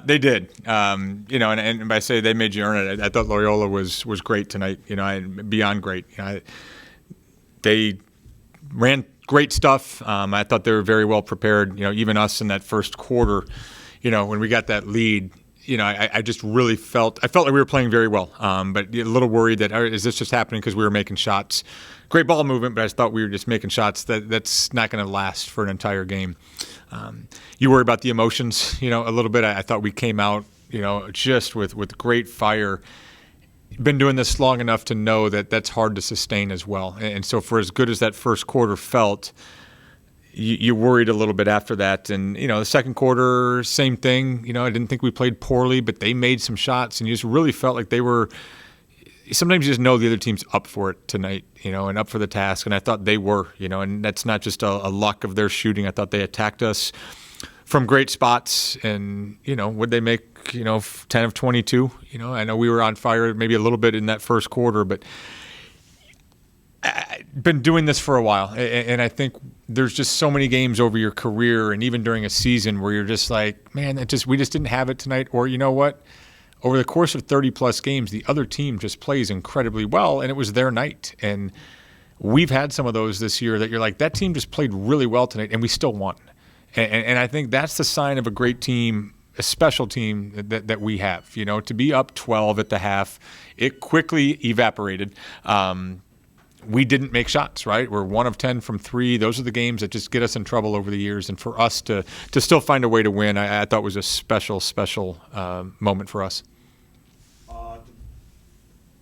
They did. And by say they made you earn it, I thought Loyola was great tonight. Beyond great. They ran great stuff. I thought they were very well prepared. Even us in that first quarter, when we got that lead, I just really felt like we were playing very well. But a little worried that is this just happening because we were making shots? Great ball movement, but I thought we were just making shots. That's not going to last for an entire game. You worry about the emotions, a little bit. I thought we came out, just with great fire. Been doing this long enough to know that that's hard to sustain as well. And so for as good as that first quarter felt, you worried a little bit after that. And, the second quarter, same thing. I didn't think we played poorly, but they made some shots, and you just really felt like they were – sometimes you just know the other team's up for it tonight, and up for the task. And I thought they were, and that's not just a luck of their shooting. I thought they attacked us from great spots. And, would they make, 10 of 22? I know we were on fire maybe a little bit in that first quarter, but I've been doing this for a while. And I think there's just so many games over your career and even during a season where you're just like, man, we just didn't have it tonight. Or you know what? Over the course of 30-plus games, the other team just plays incredibly well, and it was their night. And we've had some of those this year that you're like, that team just played really well tonight, and we still won. And I think that's the sign of a great team, a special team that we have. To be up 12 at the half, it quickly evaporated. We didn't make shots, right? We're 1 of 10 from 3. Those are the games that just get us in trouble over the years. And for us to still find a way to win, I thought was a special moment for us.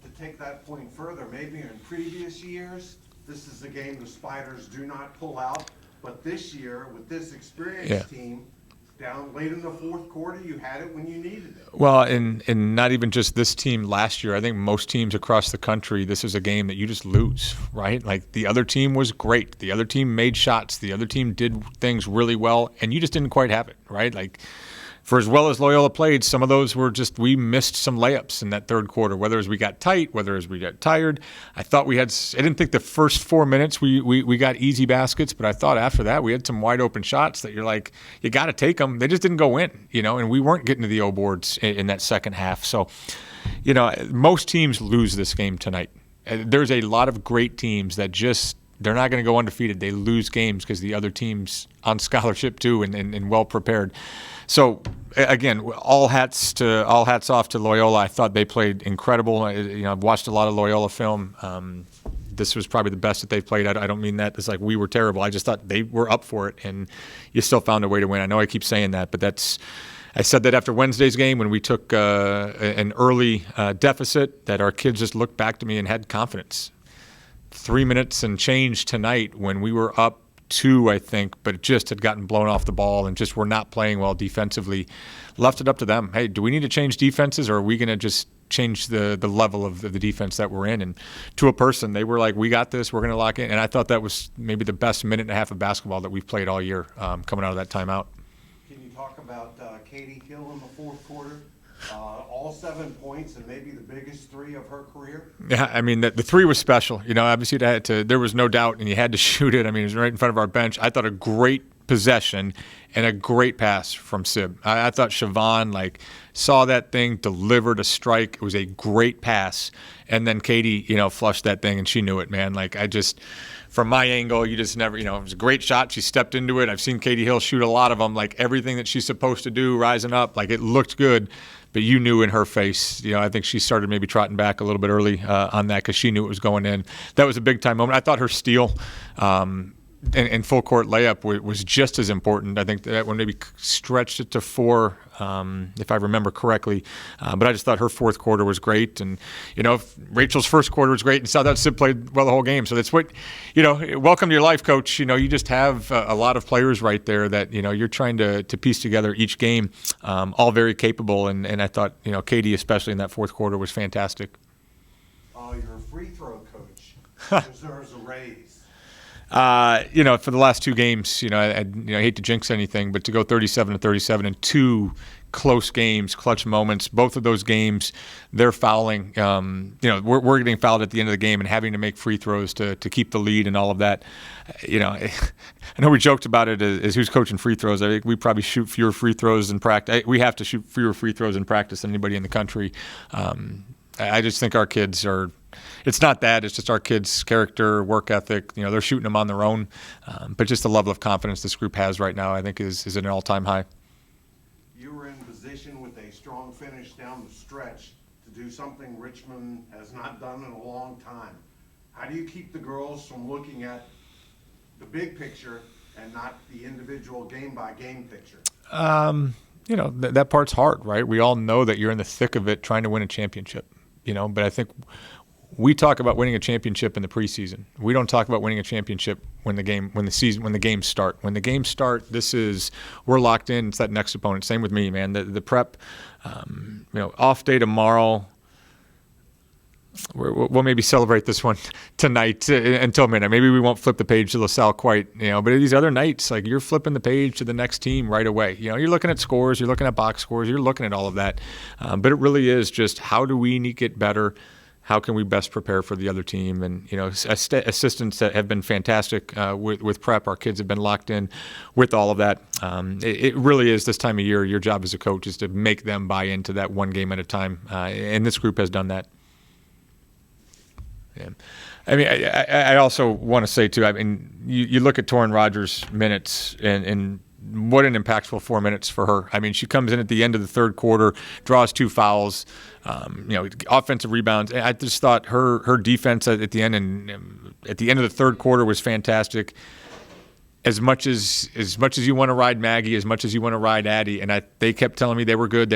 To take that point further, maybe in previous years, this is a game the Spiders do not pull out. But this year, with this experienced team, down late in the fourth quarter, you had it when you needed it. Well, and not even just this team last year. I think most teams across the country, this is a game that you just lose, right? Like the other team was great. The other team made shots. The other team did things really well, and you just didn't quite have it, right? Like for as well as Loyola played, some of those were just we missed some layups in that third quarter, whether as we got tight, whether as we got tired. I didn't think the first 4 minutes we got easy baskets, but I thought after that we had some wide open shots that you're like, you got to take them. They just didn't go in, and we weren't getting to the O boards in that second half. So, most teams lose this game tonight. There's a lot of great teams that they're not going to go undefeated. They lose games because the other team's on scholarship too and well prepared. So again, all hats off to Loyola. I thought they played incredible. I've watched a lot of Loyola film. This was probably the best that they've played. I don't mean that it's like we were terrible. I just thought they were up for it, and you still found a way to win. I know I keep saying that, but I said that after Wednesday's game when we took an early deficit, that our kids just looked back to me and had confidence. 3 minutes and change tonight when we were up 2, I think, but just had gotten blown off the ball and just were not playing well defensively. Left it up to them. Hey, do we need to change defenses, or are we going to just change the level of the defense that we're in? And to a person, they were like, we got this, we're going to lock in. And I thought that was maybe the best minute and a half of basketball that we've played all year coming out of that timeout. Can you talk about Katie Hill in the fourth quarter? All 7 points and maybe the biggest 3 of her career. Yeah, I mean, the 3 was special. Obviously there was no doubt, and you had to shoot it. I mean, it was right in front of our bench. I thought a great possession and a great pass from Sib. I thought Siobhan saw that thing, delivered a strike. It was a great pass, and then Katie, flushed that thing, and she knew it, man. From my angle, you just never, it was a great shot. She stepped into it. I've seen Katie Hill shoot a lot of them, everything that she's supposed to do, rising up, it looked good. But you knew in her face, I think she started maybe trotting back a little bit early on that because she knew it was going in. That was a big-time moment. I thought her steal and full-court layup was just as important. I think that one maybe stretched it to 4, if I remember correctly. But I just thought her fourth quarter was great. And, Rachel's first quarter was great. And saw that Sid played well the whole game. So that's what, welcome to your life, Coach. You just have a lot of players right there that, you're trying to piece together each game, all very capable. And I thought, Katie, especially in that fourth quarter, was fantastic. Your free throw coach deserves a raise. For the last 2 games, I hate to jinx anything, but to go 37 to 37 and 2 close games, clutch moments. Both of those games, they're fouling. We're getting fouled at the end of the game and having to make free throws to keep the lead and all of that. I know we joked about it as who's coaching free throws. I think we probably shoot fewer free throws in practice. We have to shoot fewer free throws in practice than anybody in the country. I just think our kids are. It's not that. It's just our kids' character, work ethic. They're shooting them on their own. But just the level of confidence this group has right now, I think, is at an all-time high. You were in position with a strong finish down the stretch to do something Richmond has not done in a long time. How do you keep the girls from looking at the big picture and not the individual game-by-game picture? That part's hard, right? We all know that you're in the thick of it trying to win a championship, but I think we talk about winning a championship in the preseason. We don't talk about winning a championship when the games start. When the games start, we're locked in. It's that next opponent. Same with me, man. The prep, off day tomorrow. We'll maybe celebrate this one tonight until midnight. Maybe we won't flip the page to LaSalle quite, but these other nights, like you're flipping the page to the next team right away. You're looking at scores, you're looking at box scores, you're looking at all of that. But it really is just how do we get better? How can we best prepare for the other team? And, assistants that have been fantastic with prep. Our kids have been locked in with all of that. It really is this time of year, your job as a coach is to make them buy into that one game at a time. And this group has done that. Yeah. I also want to say, too, you look at Torrin Rogers' minutes and what an impactful 4 minutes for her. She comes in at the end of the third quarter, draws 2 fouls, offensive rebounds. I just thought her defense at the end and at the end of the third quarter was fantastic. As much as you want to ride Maggie, as much as you want to ride Addie, and they kept telling me they were good.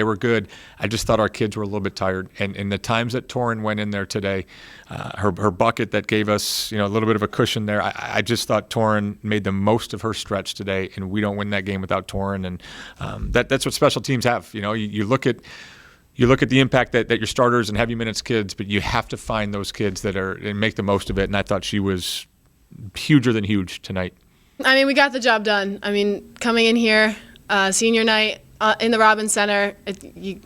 I just thought our kids were a little bit tired. And the times that Torrin went in there today, her bucket that gave us a little bit of a cushion there, I just thought Torrin made the most of her stretch today, and we don't win that game without Torrin. And that's what special teams have. You look at the impact that your starters and heavy minutes kids, but you have to find those kids that are and make the most of it. And I thought she was huger than huge tonight. We got the job done. Coming in here, senior night in the Robins Center, you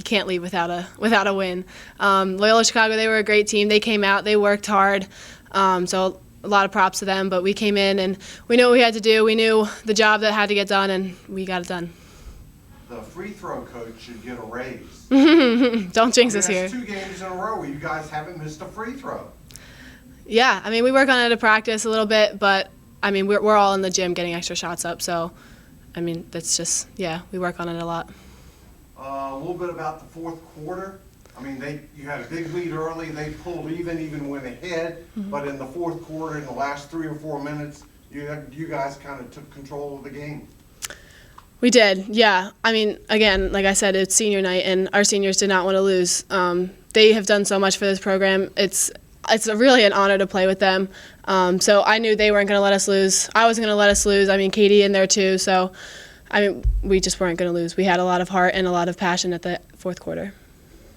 can't leave without a win. Loyola Chicago, they were a great team. They came out, they worked hard, so a lot of props to them. But we came in and we knew what we had to do. We knew the job that had to get done, and we got it done. The free throw coach should get a raise. Don't jinx us here. That's 2 games in a row where you guys haven't missed a free throw. Yeah, we work on it at practice a little bit, but we're all in the gym getting extra shots up, so, that's just, we work on it a lot. A little bit about the fourth quarter. You had a big lead early. They pulled even went ahead, but in the fourth quarter, in the last 3 or 4 minutes, you guys kind of took control of the game. We did, yeah. Again, like I said, it's senior night, and our seniors did not want to lose. They have done so much for this program. It's really an honor to play with them. So I knew they weren't going to let us lose. I wasn't going to let us lose. Katie in there too. So, we just weren't going to lose. We had a lot of heart and a lot of passion at the fourth quarter.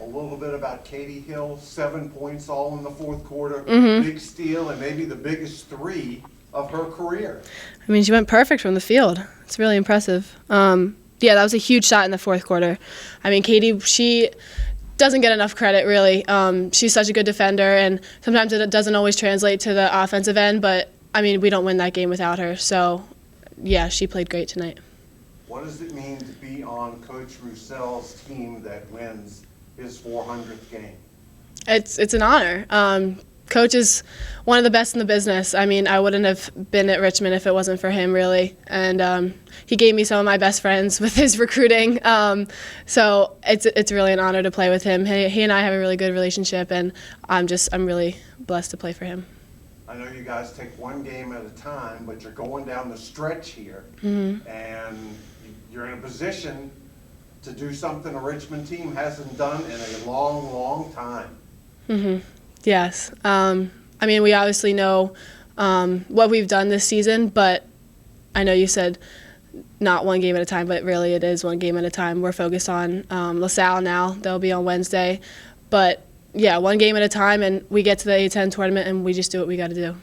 A little bit about Katie Hill, 7 points all in the fourth quarter. Big steal and maybe the biggest 3 of her career. She went perfect from the field. It's really impressive. That was a huge shot in the fourth quarter. Katie, she doesn't get enough credit, really. She's such a good defender, and sometimes it doesn't always translate to the offensive end, but, we don't win that game without her. So, she played great tonight. What does it mean to be on Coach Roussell's team that wins his 400th game? It's an honor. Coach is one of the best in the business. I wouldn't have been at Richmond if it wasn't for him, really. And he gave me some of my best friends with his recruiting. So it's really an honor to play with him. He and I have a really good relationship, and I'm really blessed to play for him. I know you guys take one game at a time, but you're going down the stretch here, and you're in a position to do something a Richmond team hasn't done in a long, long time. Yes. We obviously know what we've done this season, but I know you said not one game at a time, but really it is one game at a time. We're focused on LaSalle now. They'll be on Wednesday. But, one game at a time, and we get to the A-10 tournament, and we just do what we got to do.